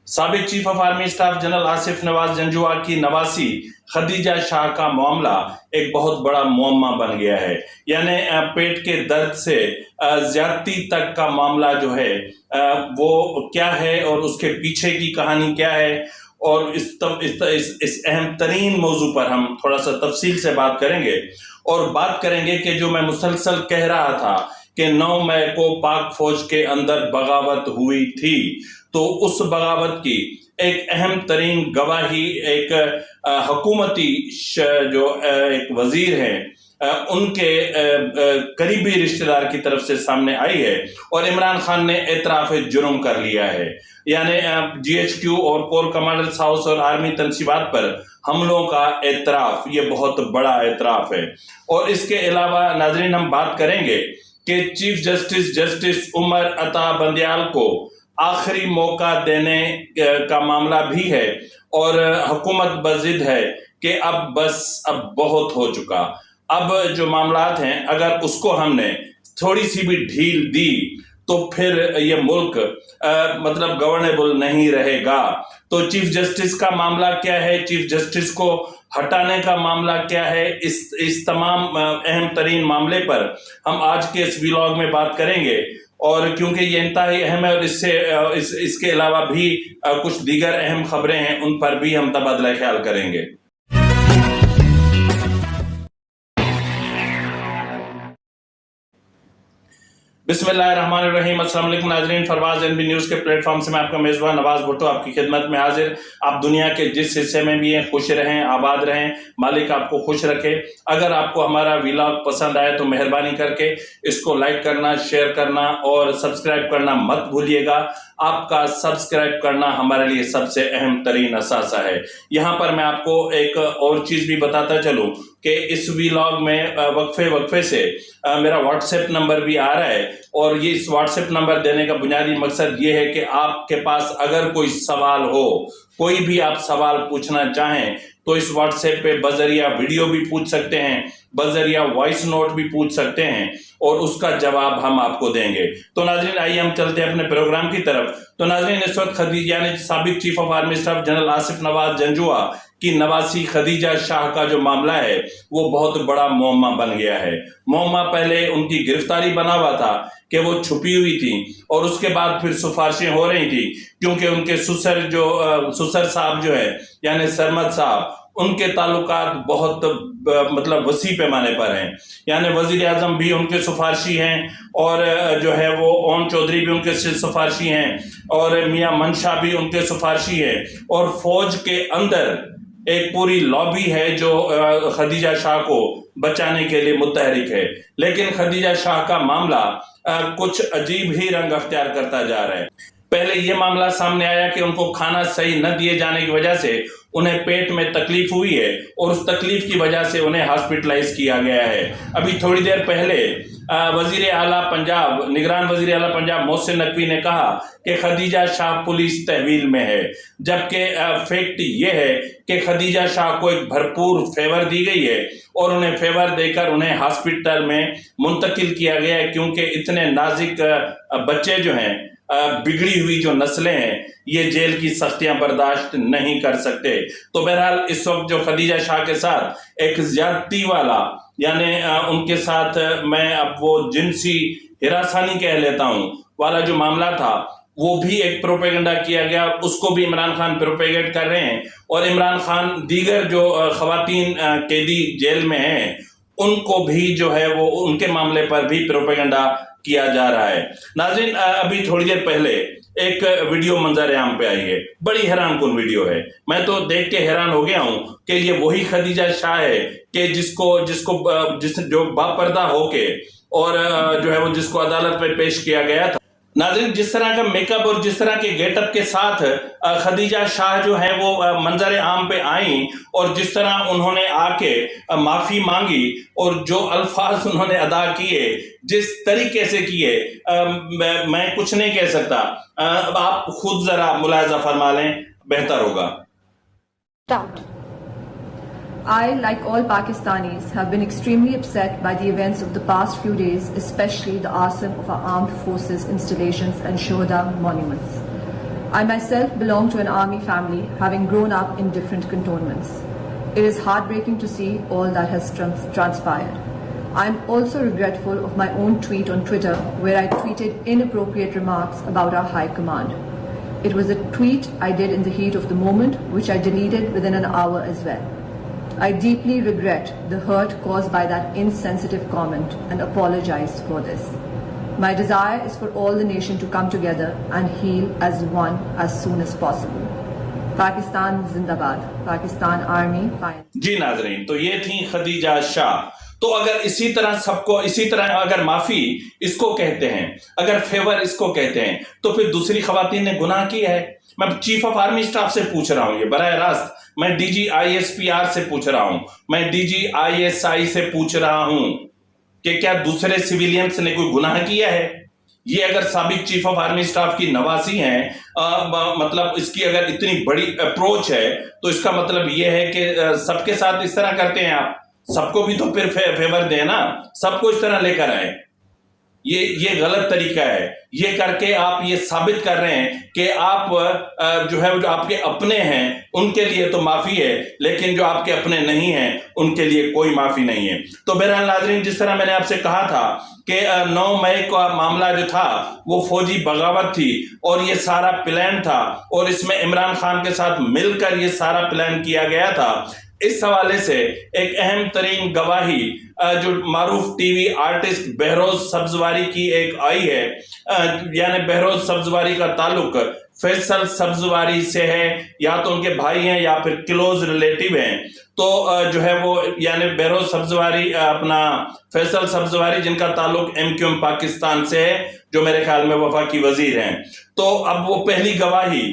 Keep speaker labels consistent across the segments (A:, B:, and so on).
A: سابق chief of army staff general Asif Nawaz Janjua کی نواسی خدیجہ شاہ کا معاملہ ایک بہت بڑا معمہ بن گیا ہے. یعنی پیٹ کے درد سے زیادتی تک کا معاملہ جو ہے وہ کیا ہے اور اس کے پیچھے کی کہانی کیا ہے، اور اس اہم ترین موضوع پر ہم تھوڑا سا تفصیل سے بات کریں گے، اور بات کریں گے کہ جو میں مسلسل کہہ رہا تھا کہ 9 مئی کو پاک فوج کے اندر بغاوت ہوئی تھی، تو اس بغاوت کی ایک اہم ترین گواہی ایک حکومتی جو ایک وزیر ہیں ان کے قریبی رشتہ دار کی طرف سے سامنے آئی ہے، اور عمران خان نے اعتراف جرم کر لیا ہے. یعنی جی ایچ کیو اور کور کمانڈرز ہاؤس اور آرمی تنصیبات پر حملوں کا اعتراف، یہ بہت بڑا اعتراف ہے. اور اس کے علاوہ ناظرین ہم بات کریں گے کہ چیف جسٹس عمر عطا بندیال کو آخری موقع دینے کا معاملہ بھی ہے، اور حکومت بضد ہے کہ اب بہت ہو چکا. اب جو معاملات ہیں اگر اس کو ہم نے تھوڑی سی بھی ڈھیل دی تو پھر یہ ملک مطلب گورنیبل نہیں رہے گا. تو چیف جسٹس کا معاملہ کیا ہے، چیف جسٹس کو ہٹانے کا معاملہ کیا ہے، اس تمام اہم ترین معاملے پر ہم آج کے اس ویلاگ میں بات کریں گے. اور کیونکہ یہ انتہائی اہم ہے، اور اس کے علاوہ بھی کچھ دیگر اہم خبریں ہیں، ان پر بھی ہم تبادلہ خیال کریں گے. بسم اللہ الرحمن الرحیم. السلام علیکم ناظرین، فرواز این بی نیوز کے پلیٹ فارم سے میں آپ کا میزبان نواز بھٹو آپ کی خدمت میں حاضر. آپ دنیا کے جس حصے میں بھی ہیں خوش رہیں، آباد رہیں، مالک آپ کو خوش رکھے. اگر آپ کو ہمارا ویلاگ پسند آئے تو مہربانی کر کے اس کو لائک کرنا، شیئر کرنا اور سبسکرائب کرنا مت بھولیے گا. آپ کا سبسکرائب کرنا ہمارے لیے سب سے اہم ترین اثاثہ ہے. یہاں پر میں آپ کو ایک اور چیز بھی بتاتا چلوں کہ اس ویلاگ میں وقفے سے میرا واٹس ایپ نمبر بھی آ رہا ہے، اور یہ اس واٹس ایپ نمبر دینے کا بنیادی مقصد یہ ہے کہ آپ کے پاس اگر کوئی سوال ہو، کوئی بھی آپ سوال پوچھنا چاہیں تو اس واٹس ایپ پہ بذریعہ ویڈیو بھی پوچھ سکتے ہیں، بذریعہ وائس نوٹ بھی پوچھ سکتے ہیں، اور اس کا جواب ہم آپ کو دیں گے. تو ناظرین آئیے ہم چلتے ہیں اپنے پروگرام کی طرف. تو ناظرین اس وقت یعنی سابق chief of army staff general Asif Nawaz Janjua کی نواسی خدیجہ شاہ کا جو معاملہ ہے وہ بہت بڑا معمہ بن گیا ہے. معمہ پہلے ان کی گرفتاری بنا ہوا تھا کہ وہ چھپی ہوئی تھی، اور اس کے بعد پھر سفارشیں ہو رہی تھی کیونکہ ان کے سسر صاحب جو ہے یعنی سرمد صاحب، ان کے تعلقات بہت مطلب وسیع پیمانے پر ہیں. یعنی وزیر اعظم بھی ان کے سفارشی ہیں، اور جو ہے وہ اون چودھری بھی ان کے سفارشی ہیں، اور میاں منشا بھی ان کے سفارشی ہیں، اور فوج کے اندر ایک پوری لابی ہے جو خدیجہ شاہ کو بچانے کے لیے متحرک ہے. لیکن خدیجہ شاہ کا معاملہ کچھ عجیب ہی رنگ اختیار کرتا جا رہا ہے. پہلے یہ معاملہ سامنے آیا کہ ان کو کھانا صحیح نہ دیے جانے کی وجہ سے انہیں پیٹ میں تکلیف ہوئی ہے، اور اس تکلیف کی وجہ سے انہیں ہاسپٹلائز کیا گیا ہے. ابھی تھوڑی دیر پہلے وزیر اعلیٰ پنجاب، نگران وزیر اعلیٰ پنجاب محسن نقوی نے کہا کہ خدیجہ شاہ پولیس تحویل میں ہے، جبکہ فیکٹ یہ ہے کہ خدیجہ شاہ کو ایک بھرپور فیور دی گئی ہے، اور انہیں فیور دے کر انہیں ہاسپٹل میں منتقل کیا گیا ہے، کیونکہ اتنے نازک بچے جو ہیں، بگڑی ہوئی جو نسلیں ہیں، یہ جیل کی سختیاں برداشت نہیں کر سکتے. تو بہرحال اس وقت جو خدیجہ شاہ کے ساتھ ایک زیادتی والا، یعنی ان کے ساتھ میں اب وہ جنسی ہراسانی کہہ لیتا ہوں والا جو معاملہ تھا، وہ بھی ایک پروپیگنڈا کیا گیا، اس کو بھی عمران خان پروپیگیٹ کر رہے ہیں، اور عمران خان دیگر جو خواتین قیدی جیل میں ہیں ان کو بھی جو ہے وہ ان کے معاملے پر بھی پروپیگنڈا کیا جا رہا ہے. ناظرین ابھی تھوڑی دیر پہلے ایک ویڈیو منظر عام پہ آئی ہے، بڑی حیران کن ویڈیو ہے. میں تو دیکھ کے حیران ہو گیا ہوں کہ یہ وہی خدیجہ شاہ ہے کہ جو باپردہ ہو کے اور جو ہے وہ جس کو عدالت میں پیش کیا گیا تھا. ناظرین جس طرح کا میک اپ اور جس طرح کے گیٹ اپ کے ساتھ خدیجہ شاہ جو ہے وہ منظر عام پہ آئیں، اور جس طرح انہوں نے آ کے معافی مانگی اور جو الفاظ انہوں نے ادا کیے، جس طریقے سے کیے، میں کچھ نہیں کہہ سکتا. آپ خود ذرا ملاحظہ فرما لیں، بہتر ہوگا.
B: I, like all Pakistanis, have been extremely upset by the events of the past few days, especially the arson of our armed forces installations and Shuhada monuments. I myself belong to an army family, having grown up in different cantonments. It is heartbreaking to see all that has transpired. I am also regretful of my own tweet on Twitter, where I tweeted inappropriate remarks about our High Command. It was a tweet I did in the heat of the moment, which I deleted within an hour as well. I deeply regret the hurt caused by that insensitive comment and apologize for this. My desire is for all the nation to come together and heal as one as soon as possible. Pakistan Zindabad. Pakistan Army.
A: जी नाजरीन, तो ये थी खदीजा शाह। तो अगर इसी तरह सबको इसी तरह अगर माफी इसको कहते हैं, अगर फेवर इसको कहते हैं, तो फिर दूसरी खवातीन ने गुनाह किया है। मैं चीफ ऑफ आर्मी स्टाफ से पूछ रहा हूं, ये बराह रास्त मैं डीजी ISPR से पूछ रहा हूं, मैं डीजी ISI से पूछ रहा हूं कि क्या दूसरे सिविलियंस ने कोई गुनाह किया है? ये अगर साबिक चीफ ऑफ आर्मी स्टाफ की नवासी हैं, मतलब इसकी अगर इतनी बड़ी अप्रोच है, तो इसका मतलब ये है कि सबके साथ इस तरह करते हैं आप, सबको भी तो फिर फेवर दें ना, सबको इस तरह लेकर आए। ये गलत तरीका है। ये करके आप ये साबित कर रहे हैं कि आप जो है जो आपके अपने हैं उनके लिए तो माफी है, लेकिन जो आपके अपने नहीं हैं उनके लिए कोई माफी नहीं है। तो बहरहाल नाज़रीन, जिस तरह मैंने आपसे कहा था कि 9 मई का मामला जो था वो फौजी बगावत थी और ये सारा प्लान था और इसमें इमरान खान के साथ मिलकर ये सारा प्लान किया गया था। इस हवाले से एक अहम तरीन गवाही जो मारूफ टीवी आर्टिस्ट बहरोज सब्जवारी की एक आई है, यानी बहरोज सब्जवारी का ताल्लुक फैसल सब्जवारी से है, या तो उनके भाई हैं या फिर क्लोज रिलेटिव हैं। तो जो है वो यानी बहरोज सब्जवारी अपना फैसल सब्जवारी जिनका ताल्लुक MQM पाकिस्तान से है, जो मेरे ख्याल में वफाकी वजीर हैं। तो अब वो पहली गवाही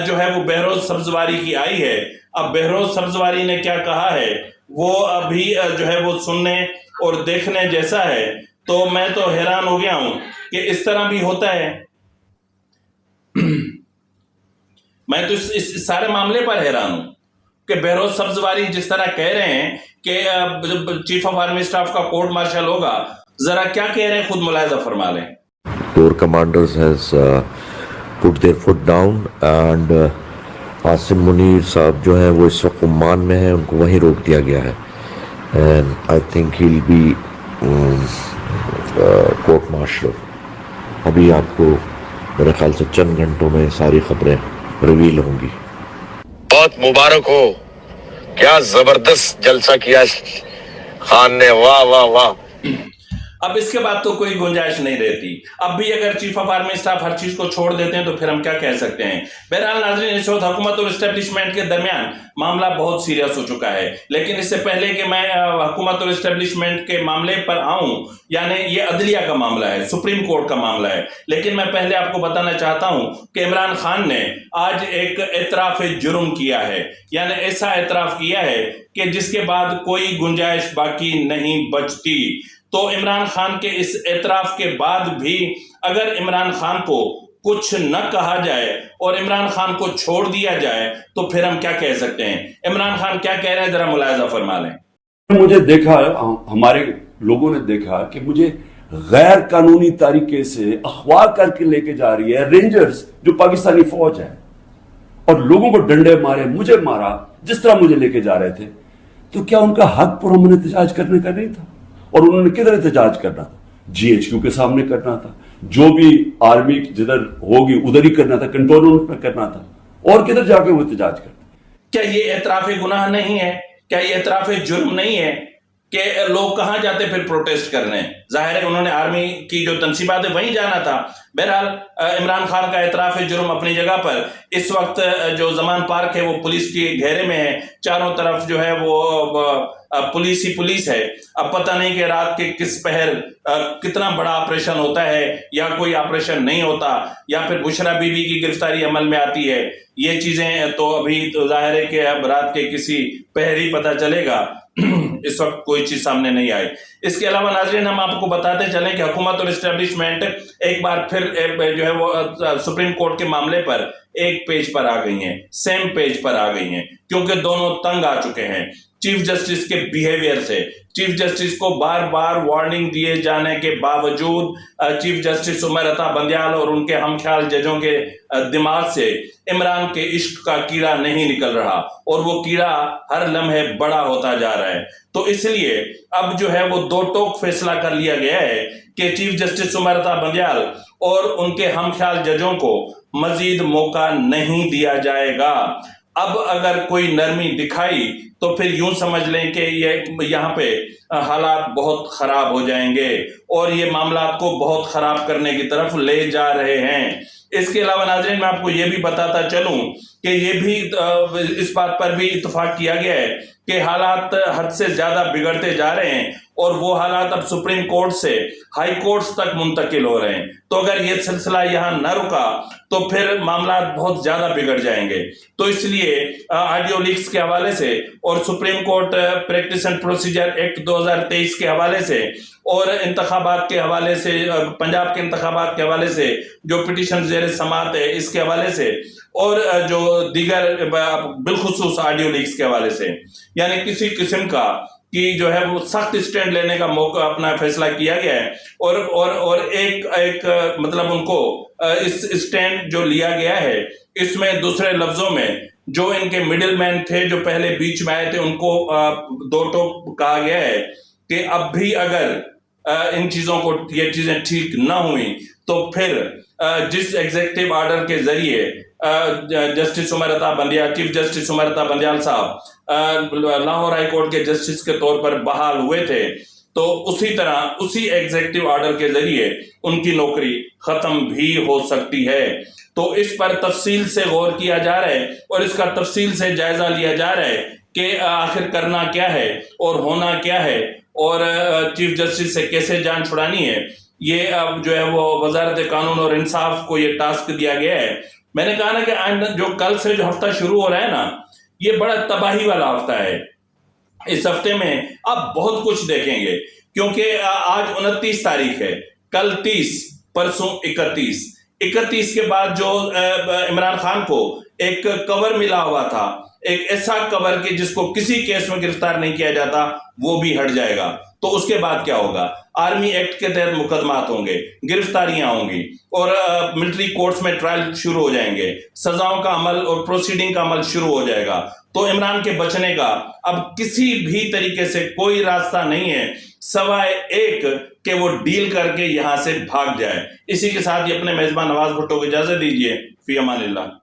A: जो है वो बहरोज सब्जवारी की आई है। अब बहरोज सब्जवारी ने क्या कहा है वो अभी जो है वो सुनने और देखने जैसा है। तो मैं तो हैरान हो गया हूं कि इस तरह भी होता है। मैं तो इस सारे मामले पर हैरान हूं कि बहरोज सब्जवारी जिस तरह कह रहे हैं कि चीफ ऑफ आर्मी स्टाफ का कोर्ट मार्शल होगा, जरा क्या कह रहे हैं खुद मुलाहिजा फरमा लें।
C: Corps commanders has put their foot down and Asim Munir साहब जो हैं वो इस वक्त ओमान में हैं, उनको वहीं रोक दिया गया है। And I think he will be court martial. अभी आपको मेरे ख्याल से चंद घंटों में सारी खबरें रिवील होंगी।
D: बहुत मुबारक हो, क्या जबरदस्त जलसा किया खान ने, वाह वाह वाह।
A: अब इसके बाद तो कोई गुंजाइश नहीं रहती। अब भी अगर चीफ ऑफ आर्मी स्टाफ हर चीज को छोड़ देते हैं तो फिर हम क्या कह सकते हैं। बहरहाल नाज़रीन, इस वक्त हुकूमत और एस्टेब्लिशमेंट के दरमियान मामला बहुत सीरियस हो चुका है। लेकिन इससे पहले कि मैं हुकूमत और एस्टेब्लिशमेंट के मामले पर आऊं, यानी ये अदलिया का मामला है, सुप्रीम कोर्ट का मामला है, लेकिन मैं पहले आपको बताना चाहता हूं कि इमरान खान ने आज एक एतराफ जुर्म किया है, यानी ऐसा एतराफ किया है कि जिसके बाद कोई गुंजाइश बाकी नहीं बचती। तो इमरान खान के इस एतराफ के बाद भी अगर इमरान खान को कुछ न कहा जाए और इमरान खान को छोड़ दिया जाए तो फिर हम क्या कह सकते हैं। इमरान खान क्या कह रहे हैं, जरा मुलाहिजा फरमा लें।
E: मुझे देखा, हमारे लोगों ने देखा कि मुझे गैर कानूनी तरीके से अगवा करके लेके जा रही है रेंजर्स, जो पाकिस्तानी फौज है, और लोगों को डंडे मारे, मुझे मारा, जिस तरह मुझे लेके जा रहे थे। तो क्या उनका हक पुरअमन एहतजाज करने का नहीं था? और उन्होंने किधर एहतजाज करना था? GHQ के सामने करना था, जो भी आर्मी जिधर होगी उधर ही करना था, कंट्रोलमेंट में करना था, और किधर जाके वो एहतजाज करता?
A: क्या ये एतराफ गुनाह नहीं है? क्या ये एतराफ जुर्म नहीं है कि लोग कहां जाते फिर प्रोटेस्ट करने? जाहिर है उन्होंने आर्मी की जो तनसीबात है वहीं जाना था। बहरहाल इमरान खान का एतराफ जुर्म अपनी जगह पर। इस वक्त जो जमान पार्क है वो पुलिस के घेरे में है, चारों तरफ जो है वो पुलिस ही पुलिस है। अब पता नहीं कि रात के किस पहर कितना बड़ा ऑपरेशन होता है या कोई ऑपरेशन नहीं होता, या फिर बुशरा बीबी की गिरफ्तारी अमल में आती है। ये चीजें तो अभी तो जाहिर है कि अब रात के किसी पहर ही पता चलेगा। इस वक्त कोई चीज सामने नहीं आई। इसके अलावा नाज़रीन, हम आपको बताते चलें कि हुकूमत और एस्टेब्लिशमेंट एक बार फिर जो है वो सुप्रीम कोर्ट के मामले पर एक पेज पर आ गई हैं, सेम पेज पर आ गई हैं, क्योंकि दोनों तंग आ चुके हैं। चीफ जस्टिस के बिहेवियर से। चीफ जस्टिस को बार बार वार्निंग दिए जाने के बावजूद चीफ जस्टिस उमर अता बंदयाल और उनके हमख्याल जजों के दिमाग से इमरान के इश्क का कीड़ा नहीं निकल रहा, और वो कीड़ा हर लम्हे बड़ा होता जा रहा है। तो इसलिए अब जो है वो दो टोक फैसला कर लिया गया है कि चीफ जस्टिस उमर अता बंदयाल और उनके हमख्याल जजों को मजीद मौका नहीं दिया जाएगा। अब अगर कोई नरमी दिखाई तो फिर यूं समझ लें कि ये यहाँ पे हालात बहुत खराब हो जाएंगे और ये मामला को बहुत खराब करने की तरफ ले जा रहे हैं। इसके अलावा नाज़रीन, मैं आपको ये भी बताता चलूं कि ये भी इस बात पर भी इत्तेफाक किया गया है कि हालात हद से ज्यादा बिगड़ते जा रहे हैं और वो हालात अब सुप्रीम कोर्ट से हाई कोर्ट्स तक मुंतकिल हो रहे हैं। तो अगर ये सिलसिला यहाँ न रुका तो फिर मामला बहुत ज्यादा बिगड़ जाएंगे। तो इसलिए ऑडियो लीक्स के हवाले से और supreme court practice and procedure act 2023 के हवाले से और इंतखाबात के हवाले से, पंजाब के इंतखाबात के हवाले से जो पिटीशन ज़ेर समाअत है इसके हवाले से, और जो दीगर बिलखुसूस ऑडियो लीक्स के हवाले से, यानी किसी किस्म का कि जो है वो सख्त स्टैंड लेने का मौका अपना फैसला किया गया है। और एक मतलब उनको इस स्टैंड जो लिया गया है इसमें दूसरे लफ्जों में जो इनके मिडिल मैन थे जो पहले बीच में आए थे उनको दो टोक कहा गया है कि अब भी अगर इन चीजों को ये चीजें ठीक ना हुई तो फिर जिस एग्जीक्यूटिव ऑर्डर के जरिए justice Umar Ata Bandial, chief justice Umar Ata Bandial साहब लाहौर हाई कोर्ट के जस्टिस के तौर पर बहाल हुए थे, तो उसी तरह उसी एग्जीक्यूटिव ऑर्डर के जरिए उनकी नौकरी खत्म भी हो सकती है। तो इस पर तफसील से गौर किया जा रहा है और इसका तफसील से जायजा लिया जा रहा है कि आखिर करना क्या है और होना क्या है और चीफ जस्टिस से कैसे जान छुड़ानी है। ये अब जो है वो वजारत कानून और इंसाफ को ये टास्क दिया गया है। मैंने कहा ना कि जो कल से जो हफ्ता शुरू हो रहा है ना, ये बड़ा तबाही वाला हफ्ता है। इस हफ्ते में आप बहुत कुछ देखेंगे क्योंकि आज 29 तारीख है, कल 30, परसों 31 के बाद जो इमरान खान को एक कवर मिला हुआ था, एक ऐसा कवर कि जिसको किसी केस में गिरफ्तार नहीं किया जाता, वो भी हट जाएगा। तो उसके बाद क्या होगा? आर्मी एक्ट के तहत मुकदमात होंगे, गिरफ्तारियां होंगी और मिलिट्री कोर्ट्स में ट्रायल शुरू हो जाएंगे, सजाओं का अमल और प्रोसीडिंग का अमल शुरू हो जाएगा। तो इमरान के बचने का अब किसी भी तरीके से कोई रास्ता नहीं है सवाए एक कि वो डील करके यहां से भाग जाए। इसी के साथ ही अपने मेजबान नवाज भुट्टो को इजाजत दीजिए। फी अमानिल्लाह।